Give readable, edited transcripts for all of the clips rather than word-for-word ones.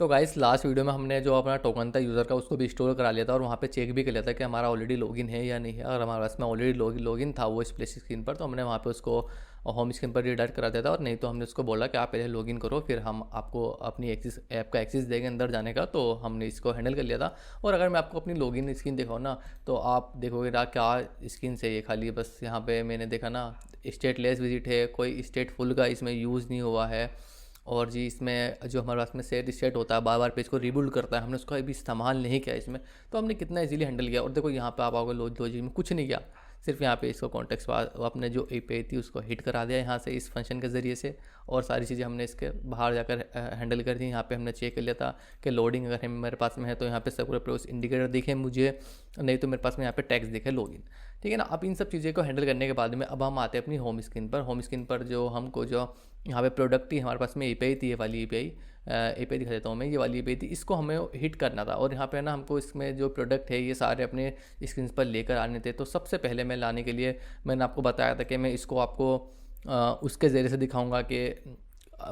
तो guys last video में हमने जो अपना टोकन था यूज़र का उसको भी स्टोर करा लिया था और वहाँ पे चेक भी कर लिया था कि हमारा ऑलरेडी लॉगिन है या नहीं है। अगर हमारे पास में ऑलरेडी लॉगिन था वो स्प्लैश स्क्रीन पर, तो हमने वहाँ पे उसको होम स्क्रीन पर रिडायरेक्ट करा दिया था, और नहीं तो हमने उसको बोला कि आप पहले लॉगिन करो, फिर हम आपको अपनी एक्सिस ऐप का एक्सेस देंगे अंदर जाने का। तो हमने इसको हैंडल कर लिया था। और अगर मैं आपको अपनी लॉगिन स्क्रीन दिखाऊँ ना, तो आप देखोगे ना क्या स्क्रीन से ये खाली बस यहाँ पे मैंने देखा ना स्टेटलेस विजिट है, कोई स्टेट फुल का इसमें यूज़ नहीं हुआ है। और जी इसमें जो हमारे पास में सेट स्टेट होता है बार बार पेज को रिबूट करता है, हमने उसका अभी इस्तेमाल नहीं किया इसमें। तो हमने कितना इजीली हैंडल किया। और देखो यहाँ पे आप आओगे लॉजिक में कुछ नहीं किया, सिर्फ यहाँ पे इसको कॉन्टेक्स्ट अपने जो एपीआई थी उसको हिट करा दिया यहाँ से इस फंक्शन के ज़रिए से, और सारी चीज़ें हमने इसके बाहर जाकर हैंडल कर दी। यहाँ पे हमने चेक कर लिया था कि लोडिंग अगर मेरे पास में है तो यहाँ पे सब प्रोस इंडिकेटर दिखे मुझे, नहीं तो मेरे पास में यहाँ पे टैक्स दिखे लॉगिन। ठीक है ना। अब इन सब चीज़ें को हैंडल करने के बाद में अब हम आते हैं अपनी होम स्क्रीन पर। होम स्क्रीन पर जो हमको जो यहाँ पे प्रोडक्ट ही हमारे पास में एपीआई थी, ये वाली एपीआई दिखा देता हूँ मैं, ये वाली एपीआई थी, इसको हमें हिट करना था। और यहाँ पे ना हमको इसमें जो प्रोडक्ट है ये सारे अपने स्क्रीन पर लेकर आने थे। तो सबसे पहले मैं लाने के लिए मैंने आपको बताया था कि मैं इसको आपको उसके ज़रिए से दिखाऊंगा कि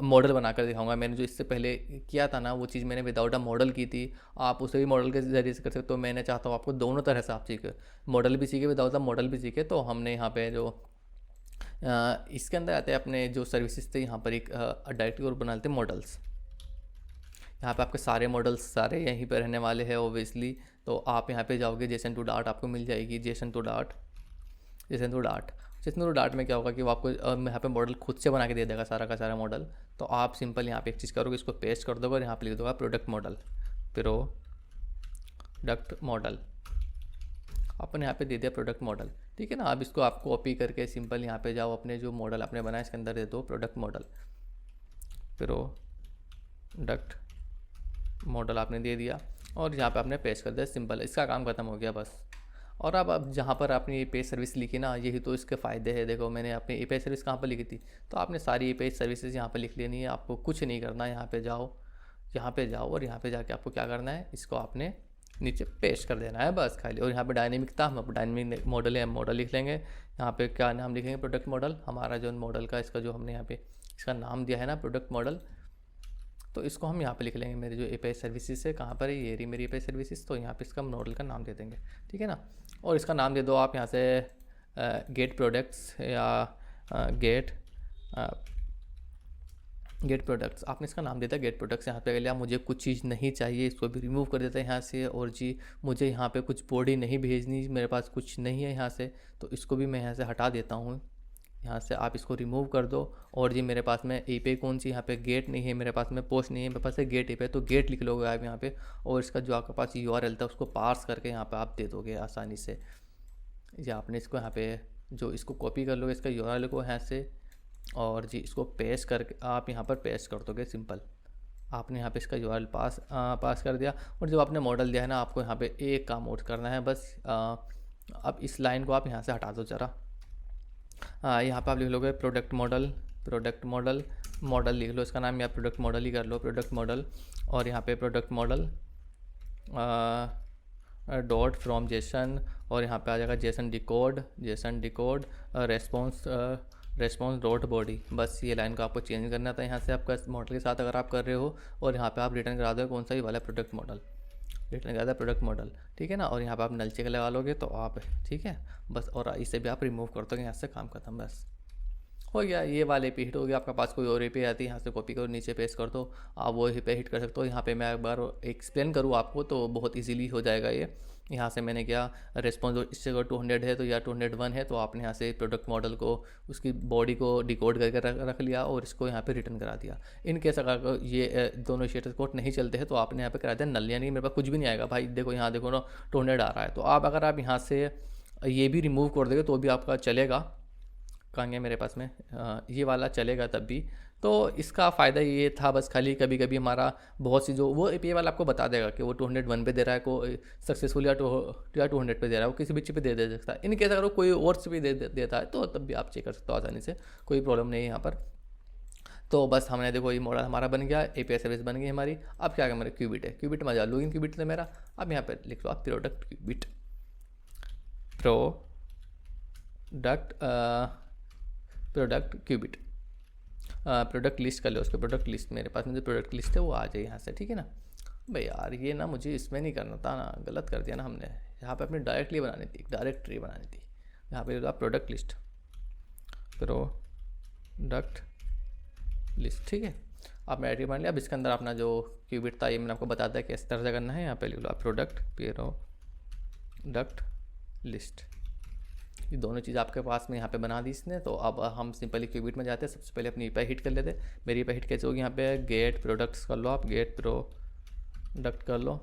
मॉडल बनाकर दिखाऊंगा। मैंने जो इससे पहले किया था ना वो चीज़ मैंने विदाउट अ मॉडल की थी, आप उसे भी मॉडल के ज़रिए से कर सकते हो। मैंने चाहता हूँ आपको दोनों तरह से आप सीखे, मॉडल भी सीखे विदाउट अ मॉडल भी सीखे। तो हमने यहाँ पे जो इसके अंदर आते हैं अपने जो सर्विसेज थे, यहाँ पर एक डायरेक्टली और बना लेते हैं मॉडल्स। यहाँ पे आपके सारे मॉडल्स सारे यहीं पर रहने वाले हैं ओबियसली। तो आप यहाँ पे जाओगे जेसन टू डार्ट आपको मिल जाएगी, JSON to Dart, JSON to Dart. JSON to Dart में क्या होगा कि वो आपको यहाँ पे मॉडल खुद से बना के दे देगा सारा का सारा मॉडल। तो आप सिंपल यहाँ पे एक चीज़ करोगे, इसको पेस्ट कर दोगे और यहाँ पे लिख दोगे प्रोडक्ट मॉडल, प्रोडक्ट मॉडल। अपन यहाँ पे दे दिया प्रोडक्ट मॉडल। ठीक है ना। अब इसको आप कॉपी करके सिंपल यहाँ पे जाओ, अपने जो मॉडल आपने बनाया इसके अंदर दे दो प्रोडक्ट मॉडल, प्रोडक्ट मॉडल आपने दे दिया और यहाँ पे आपने पेस्ट कर दिया। सिंपल, इसका काम खत्म हो गया बस। और अब जहाँ पर आपने ये पे सर्विस लिखी ना, यही तो इसके फ़ायदे हैं। देखो मैंने अपनी ए पे सर्विस कहाँ पर लिखी थी, तो आपने सारी ए पे सर्विसेज यहाँ पर लिख लेनी है। आपको कुछ नहीं करना, यहाँ पे जाओ, यहाँ पे जाओ और यहाँ पे जाके आपको क्या करना है, इसको आपने नीचे पेस्ट कर देना है बस खाली। और यहाँ पे डायनेमिक था, हम डायनेमिक मॉडल है, हम मॉडल लिख लेंगे। यहाँ पे क्या नाम लिखेंगे, प्रोडक्ट मॉडल। हमारा जो मॉडल का इसका जो हमने यहाँ पे इसका नाम दिया है ना प्रोडक्ट मॉडल, तो इसको हम यहाँ पे लिख लेंगे। मेरी जो एपीआई सर्विसेज है कहाँ पर है, ये रही मेरी एपीआई सर्विसेज। तो यहाँ पे इसका मॉडल का नाम दे देंगे। ठीक है ना। और इसका नाम दे दो आप यहाँ से गेट प्रोडक्ट्स या गेट गेट प्रोडक्ट्स। आपने इसका नाम देता है गेट प्रोडक्ट्स। यहाँ पे अगर लिया मुझे कुछ चीज़ नहीं चाहिए, इसको भी रिमूव कर देता है यहाँ से। और जी मुझे यहाँ पे कुछ बॉडी नहीं भेजनी, मेरे पास कुछ नहीं है यहाँ से, तो इसको भी मैं यहाँ से हटा देता हूँ। यहाँ से आप इसको रिमूव कर दो। और जी मेरे पास में एपीआई कौन सी, यहाँ पे गेट नहीं है, मेरे पास में पोस्ट नहीं है, मेरे पास है गेट एपीआई। तो गेट लिख लोगे आप यहाँ पे, और इसका जो आपके पास यूआरएल था उसको पार्स करके यहाँ पे आप दे दोगे आसानी से। या आपने इसको यहाँ पे जो इसको कॉपी कर लोगे इसका यूआरएल को यहाँ से, और जी इसको पेस्ट करके आप यहाँ पर पेस्ट कर दोगे। सिंपल, आपने यहाँ पे इसका यूआरएल पास कर दिया। और जब आपने मॉडल दिया है ना, आपको यहाँ पे एक काम और करना है बस। अब इस लाइन को आप यहाँ से हटा दो ज़रा। यहाँ पे आप लिख लोगे product model, product model, model लिख लो इसका नाम, या प्रोडक्ट मॉडल ही कर लो, प्रोडक्ट मॉडल। और यहाँ पे product model dot from Jason, और यहाँ पे आ जाएगा Jason decode, Jason decode response response dot body. बस ये लाइन को आपको चेंज करना था यहाँ से आपका मॉडल के साथ अगर आप कर रहे हो। और यहाँ पे आप रिटर्न करा दो कौन सा, ही वाला प्रोडक्ट मॉडल, रिटर्न करा दो प्रोडक्ट मॉडल। ठीक है ना। और यहाँ पे आप नल चेक लगा लोगे तो आप ठीक है बस। और इसे भी आप रिमूव कर दोगे, यहाँ से काम खत्म बस हो गया। ये वाले पे हिट हो गया। आपके पास कोई और पे आती है, यहाँ से कॉपी करो नीचे पेस्ट कर दो, आप वो पे हिट कर सकते हो। यहाँ पे मैं एक बार एक्सप्लेन करूँ आपको तो बहुत इजीली हो जाएगा ये। यहाँ से मैंने क्या रेस्पॉन्स इससे अगर 200 है तो या 201 है, तो आपने यहाँ से प्रोडक्ट मॉडल को उसकी बॉडी को डिकोड करके रख लिया और इसको यहाँ पे रिटर्न करा दिया। इन केस अगर ये दोनों स्टेटस कोड नहीं चलते हैं तो आपने यहाँ पे करा दिया नल, यानी मेरे पास कुछ भी नहीं आएगा भाई। देखो यहाँ देखो ना 200 आ रहा है। तो आप अगर आप यहाँ से ये भी रिमूव कर दोगे तो भी आपका चलेगा। कहाँ गया मेरे पास में ये वाला चलेगा तब भी। तो इसका फ़ायदा ये था बस खाली कभी कभी हमारा बहुत सी जो वो एपीआई वाला आपको बता देगा कि वो 201 पे दे रहा है, को सक्सेसफुल या 200 पे दे रहा है, वो किसी भी चीज़ पे दे सकता है। इन केस अगर वो कोई और से भी देता है तो तब भी आप चेक कर सकते हो आसानी से, कोई प्रॉब्लम नहीं है यहाँ पर। तो बस हमने देखो ये मॉडल हमारा बन गया, एपीआई सर्विस बन गई हमारी। अब क्या मेरा क्यूबिट है, क्यूबिट में जा लॉगिन क्यूबिट था मेरा। अब यहाँ पर लिख लो आप product cubit, product cubit. Product list कर लो, उसके प्रोडक्ट लिस्ट, मेरे पास में जो प्रोडक्ट लिस्ट है वो आ जाए यहाँ से, ठीक है ना। भाई यार ये ना मुझे इसमें नहीं करना था ना, गलत कर दिया ना हमने। यहाँ पे अपनी डायरेक्टली बनानी थी, डायरेक्ट ट्री बनानी थी। यहाँ पे प्रोडक्ट लिस्ट, प्रोडक्ट लिस्ट, ठीक है। आपने आईडी बना लिया। अब इसके अंदर अपना जो क्यूबिट था ये मैंने आपको बता दिया कि इस तरह से करना है। यहाँ पे लिख लो आप प्रोडक्ट लिस्ट, ये दोनों चीज़ आपके पास में यहाँ पे बना दी इसने। तो अब हम सिंपली क्यूबिट में जाते हैं, सबसे पहले अपनी ईपाई हिट कर लेते। मेरी ईपाई हिट कैसे होगी, यहाँ पे गेट प्रोडक्ट्स कर लो आप, गेट प्रोडक्ट कर लो,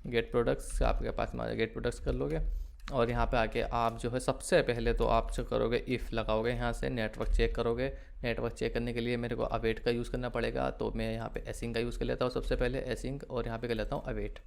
गेट प्रोडक्ट्स आपके पास में आ जाए, गेट प्रोडक्ट्स कर लोगे। और यहाँ पे आके आप जो है सबसे पहले तो आप जो करोगे इफ़ लगाओगे, यहाँ से नेटवर्क चेक करोगे। नेटवर्क चेक करने के लिए मेरे को अवेट का यूज़ करना पड़ेगा, तो मैं यहाँ पे एसिंग का यूज़ कर लेता हूँ सबसे पहले, एसिंग, और यहाँ पे कर लेता हूँ अवेट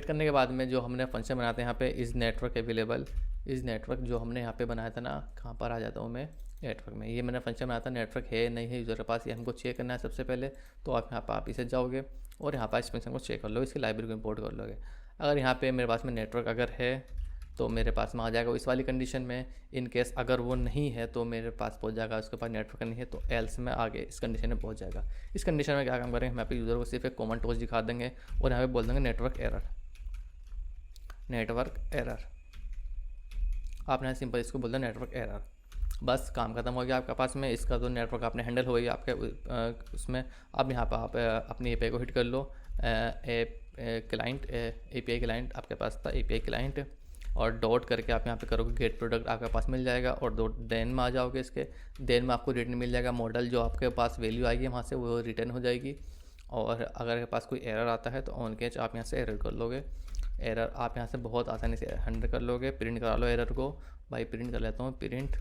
करने के बाद में जो हमने फंक्शन बनाते हैं यहाँ पे is network available, is network जो हमने यहाँ पे बनाया था ना, कहाँ पर आ जाता हूँ मैं, नेटवर्क में। ये मैंने फंक्शन बनाया था, नेटवर्क है नहीं है यूज़र के पास, ये हमको चेक करना है सबसे पहले। तो आप यहाँ पर आप इसे जाओगे और यहाँ पर इस फंक्शन को चेक कर लो, इसकी लाइब्रेरी को इम्पोर्ट कर लोगे। अगर यहाँ पे मेरे पास में नेटवर्क अगर है तो मेरे पास में आ जाएगा इस वाली कंडीशन में। इन केस अगर वो नहीं है तो मेरे पास पहुँच जाएगा, उसके पास नेटवर्क नहीं है तो एल्स में आगे इस कंडीशन में पहुँच जाएगा। इस कंडीशन में क्या काम करेंगे, हम यहाँ पे यूज़र को सिर्फ एक कॉमन टोस्ट दिखा देंगे और यहाँ पे बोल देंगे नेटवर्क एरर। आपने सिंपल इसको बोल दो नेटवर्क एरर, बस काम खत्म हो गया आपके पास में। इसका तो नेटवर्क आपने हैंडल हो गई आपके उसमें। अब यहाँ पर आप अपनी एपीआई को हिट कर लो, क्लाइंट एपीआई क्लाइंट आपके पास था, एपीआई क्लाइंट, और डॉट करके आप यहाँ पे करोगे गेट प्रोडक्ट आपके पास मिल जाएगा। और दो देन में आ जाओगे, इसके देन में आपको रिटर्न मिल जाएगा मॉडल, जो आपके पास वैल्यू आएगी वहाँ से वो रिटर्न हो जाएगी। और अगर आपके पास कोई एरर आता है तो ऑन कैच आप यहाँ से एरर कर लोगे। एरर आप यहाँ से बहुत आसानी से हैंडल कर लोगे। प्रिंट करा लो एरर को, भाई प्रिंट कर लेता हूँ, प्रिंट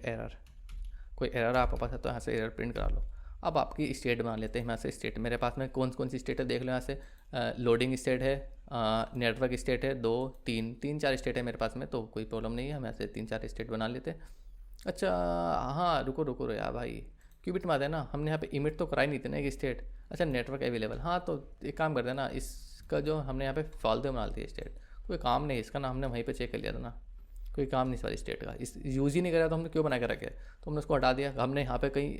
एरर। कोई एरर आपके पास है तो यहाँ से एरर प्रिंट करा लो। अब आपकी स्टेट बना लेते हैं यहाँ से। स्टेट मेरे पास में कौन सी स्टेट है देख लो यहाँ से, लोडिंग स्टेट है, नेटवर्क स्टेट है, 2 3 4 स्टेट है मेरे पास में, तो कोई प्रॉब्लम नहीं है, हम ऐसे 3 4 स्टेट बना लेते हैं। अच्छा हाँ रुको यार भाई, क्यूबिट में आता है ना, हमने यहाँ पे इमिट तो कराई नहीं थी ना एक स्टेट। अच्छा नेटवर्क अवेलेबल, हाँ तो एक काम करते हैं ना, इसका जो हमने यहाँ पे फालतू बना दी है स्टेट, कोई काम नहीं इसका ना, हमने वहीं पर चेक कर लिया था ना, कोई काम नहीं इस वाली स्टेट का, इस यूज़ ही नहीं करा तो हमने क्यों बना के रखे, तो हमने उसको हटा दिया। हमने यहाँ पे कहीं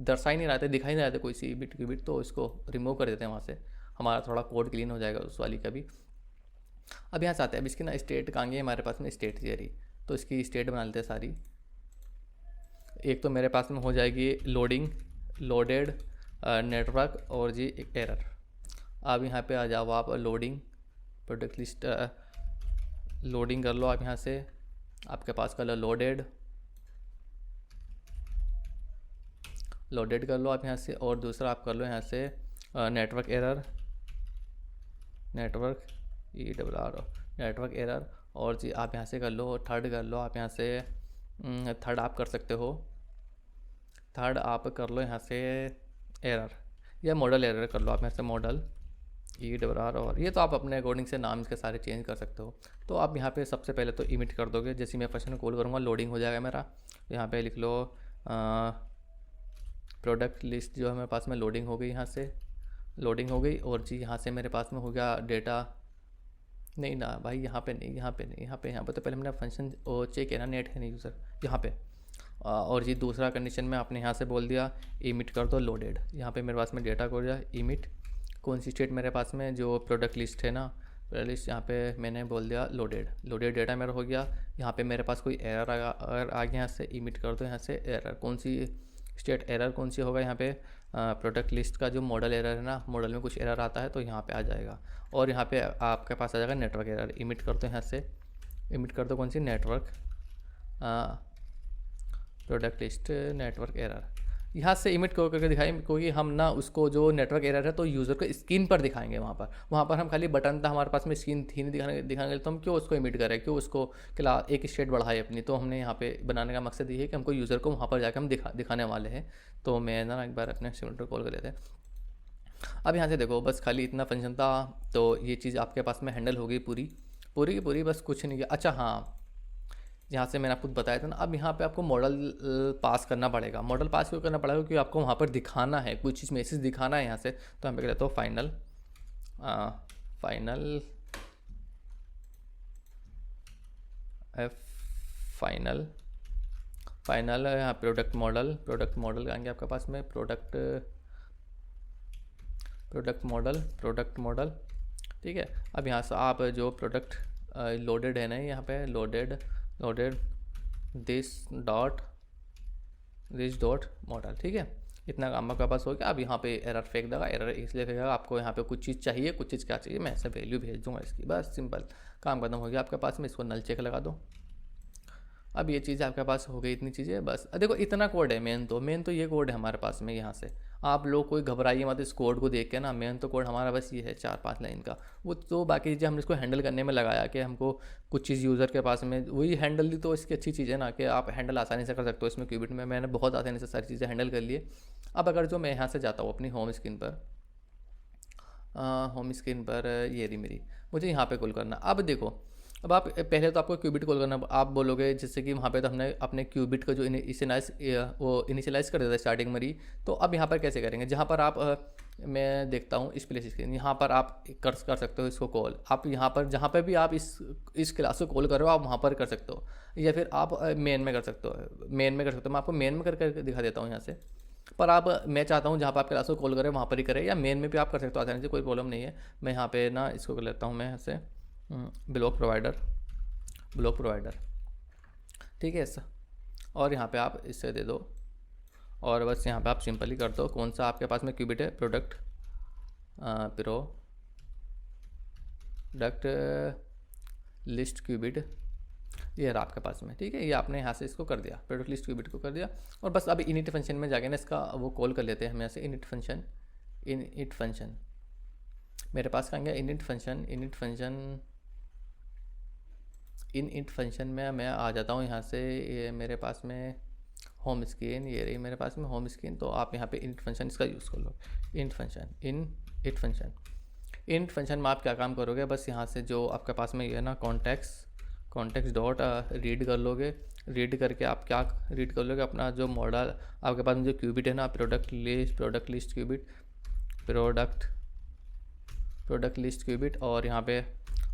दर्शा ही नहीं रहा था, दिखाई नहीं रहा था कोई सी बिट क्यूबिट, तो इसको रिमूव कर देते हैं वहाँ से, हमारा थोड़ा कोड क्लीन हो जाएगा उस वाली का भी। अब यहाँ से आते हैं, अब इसकी ना स्टेट कहाँ गई हमारे पास में, स्टेट थियरी, तो इसकी स्टेट बना लेते हैं सारी। एक तो मेरे पास में हो जाएगी लोडेड नेटवर्क और जी एक एरर। अब यहाँ पे आ जाओ आप, लोडिंग प्रोडक्ट लिस्ट लोडिंग कर लो आप यहाँ से, आपके पास कर लो लोडेड कर लो आप यहाँ से। और दूसरा आप कर लो यहाँ से नेटवर्क एरर, नेटवर्क एरर। और जी आप यहाँ से कर लो थर्ड, कर लो आप यहाँ से थर्ड आप कर सकते हो, थर्ड आप कर लो यहाँ से एरर या मॉडल एरर कर लो आप यहाँ से, मॉडल ERR। और ये तो आप अपने अकॉर्डिंग से नाम इसके सारे चेंज कर सकते हो। तो आप यहाँ पे सबसे पहले तो इमिट कर दोगे, जैसे मैं फंक्शन कॉल करूँगा लोडिंग हो जाएगा मेरा। यहाँ पे लिख लो प्रोडक्ट लिस्ट जो है मेरे पास में लोडिंग हो गई, यहाँ से लोडिंग हो गई। और जी यहाँ से मेरे पास में हो गया डेटा, नहीं ना भाई यहाँ पे नहीं, यहाँ पे तो पहले मैंने फंक्शन चेक है ना, नेट है नहीं यूज़र यहाँ पे। और जी दूसरा कंडीशन में आपने यहाँ से बोल दिया इमिट कर दो लोडेड, यहाँ पे मेरे पास में डेटा को दिया इमिट, कौन सी स्टेट मेरे पास में जो प्रोडक्ट लिस्ट है ना, प्रोडक्ट लिस्ट यहाँ पे मैंने बोल दिया लोडेड डेटा मेरा हो गया। यहाँ पे मेरे पास कोई एरर आ गया, यहाँ से इमिट कर दो यहाँ से एरर, कौन सी स्टेट एरर कौन सी होगा यहाँ पे, प्रोडक्ट लिस्ट का जो मॉडल एरर है ना, मॉडल में कुछ एरर आता है तो यहाँ पे आ जाएगा। और यहाँ पे आपके पास आ जाएगा नेटवर्क एरर, इमिट कर दो यहाँ से, इमिट कर दो कौन सी, network product list network error. यहाँ से इमिट करके दिखाएंगे, क्योंकि हम ना उसको जो नेटवर्क एरर है तो यूज़र को स्क्रीन पर दिखाएंगे, वहाँ पर हम खाली बटन था हमारे पास में, स्क्रीन थी नहीं दिखाने तो हम क्यों उसको इमिट करें, क्यों उसको एक स्टेट बढ़ाए अपनी। तो हमने यहाँ पे बनाने का मकसद ये है कि हमको यूज़र को वहाँ पर जाकर हम दिखाने वाले हैं। तो मैं ना एक बार अपने सिमुलेटर कॉल कर लेते हैं। अब यहाँ से देखो बस खाली इतना फंक्शन था, तो ये चीज़ आपके पास में हैंडल हो गई पूरी की पूरी, बस कुछ नहीं किया। अच्छा हाँ, यहाँ से मैंने आपको बताया था ना, अब यहाँ पे आपको मॉडल पास करना पड़ेगा। मॉडल पास क्यों करना पड़ेगा, क्योंकि आपको वहाँ पर दिखाना है, कुछ चीज़ मैसेज दिखाना है यहाँ से। तो हम क्या कहते हो फाइनल फाइनल यहाँ प्रोडक्ट मॉडल आएंगे आपके पास में, प्रोडक्ट मॉडल। ठीक है, अब यहाँ से आप जो प्रोडक्ट लोडेड है ना, यहाँ पे लोडेड दिस डॉट मॉडल। ठीक है, इतना काम आपके पास हो गया। अब यहाँ पे एरर फेंक देगा, एरर इसलिए फेंकेगा आपको यहाँ पे कुछ चीज़ चाहिए, कुछ चीज़ क्या चाहिए, मैं ऐसे वैल्यू भेज दूंगा इसकी, बस सिंपल काम खत्म हो गया आपके पास में। इसको नल चेक लगा दो। अब ये चीज़ आपके पास हो गई, इतनी चीज़ें बस। देखो इतना कोड है, मेन तो ये कोड है हमारे पास में। यहाँ से आप लोग कोई घबराइए मत इस कोड को देख के ना, मेन तो कोड हमारा बस ये है 4-5 लाइन का। वो तो बाकी चीज़ें हमने इसको हैंडल करने में लगाया कि हमको कुछ चीज़ यूज़र के पास में वही हैंडल दी, तो इसकी अच्छी चीज़ है ना कि आप हैंडल आसानी से कर सकते हो इसमें। क्यूबिट में मैंने बहुत आसानी से सारी चीज़ें हैंडल कर लिए। अब अगर जो मैं यहाँ से जाता हूँ अपनी होम स्क्रीन पर, ये रही मेरी, मुझे यहाँ पे कॉल करना। अब देखो, अब आप पहले तो आपको क्यूबिट कॉल करना, आप बोलोगे जैसे कि वहाँ पे तो हमने अपने क्यूबिट का जो इनिशियलाइज कर दिया था स्टार्टिंग में ही। तो अब यहाँ पर कैसे करेंगे, जहाँ पर आप मैं देखता हूँ इस प्लेस स्क्रीन, यहाँ पर आप कर सकते हो इसको कॉल। आप यहाँ पर जहाँ पर भी आप इस क्लास को कॉल कर रहे हो, आप वहाँ पर कर सकते हो, या फिर आप मेन में कर सकते हो। मैं आपको मेन में कर दिखा देता हूँ यहाँ से। पर आप, मैं चाहता हूँ जहाँ पर आप क्लास को कॉल करें वहाँ पर ही करें, या मेन में भी आप कर सकते हो आसानी से, कोई प्रॉब्लम नहीं है। मैं यहाँ पे ना इसको कर लेता हूँ मैं यहाँ से ब्लॉक प्रोवाइडर। ठीक है ऐसा, और यहाँ पे आप इससे दे दो, और बस यहाँ पे आप सिंपली कर दो कौन सा आपके पास में क्यूबिट है, प्रोडक्ट लिस्ट क्यूबिट, ये रहा आपके पास में। ठीक है, ये आपने यहाँ से इसको कर दिया, प्रोडक्ट लिस्ट क्यूबिट को कर दिया। और बस अभी इनिट फंक्शन में जाके ना इसका वो कॉल कर लेते हैं हम यहाँ से। इनिट फंक्शन मेरे पास कहाँ गया, इनिट फंक्शन में मैं आ जाता हूँ यहाँ से। ये मेरे पास में होम स्क्रीन, ये रही मेरे पास में होम स्क्रीन। तो आप यहाँ पे इनिट फंक्शन इसका यूज़ कर लो, इनिट फंक्शन में आप क्या काम करोगे, बस यहाँ से जो आपके पास में ये है ना कॉन्टेक्स्ट डॉट रीड कर लोगे। रीड करके आप क्या रीड कर लोगे, अपना जो मॉडल आपके पास में जो क्यूबिट है ना, प्रोडक्ट लिस्ट क्यूबिट। और यहाँ पे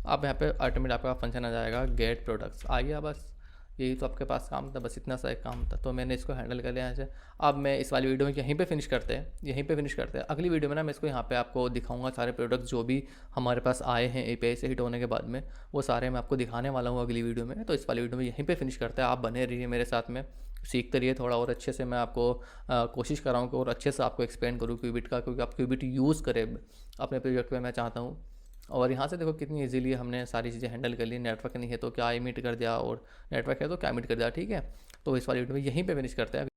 ऑटोमेटिक आपका फंक्शन आ जाएगा गेट प्रोडक्ट्स, आ गया। बस यही तो आपके पास काम था, बस इतना सा एक काम था, तो मैंने इसको हैंडल कर लिया यहाँ से। अब मैं इस वाली वीडियो में यहीं पे फिनिश करते हैं। अगली वीडियो में ना मैं इसको यहाँ पे आपको दिखाऊंगा, सारे प्रोडक्ट्स जो भी हमारे पास आए हैं एपीआई से हिट होने के बाद में, वो सारे मैं आपको दिखाने वाला हूँ अगली वीडियो में। तो इस वाली वीडियो में यहीं पर फिनिश करते हैं। आप बने रहिए मेरे साथ में, सीखते रहिए थोड़ा और अच्छे से। मैं आपको कोशिश कर रहा हूँ कि और अच्छे से आपको एक्सप्लेन करूँ क्यूबिट का, क्योंकि आप क्यूबिट यूज़ करें अपने प्रोजेक्ट में, मैं चाहता हूँ। और यहाँ से देखो कितनी इजीली हमने सारी चीज़ें हैंडल कर ली। नेटवर्क नहीं है तो क्या इमिट कर दिया, और नेटवर्क है तो क्या इमिट कर दिया। ठीक है, तो इस वाली वीडियो में यहीं पे फिनिश करते हैं।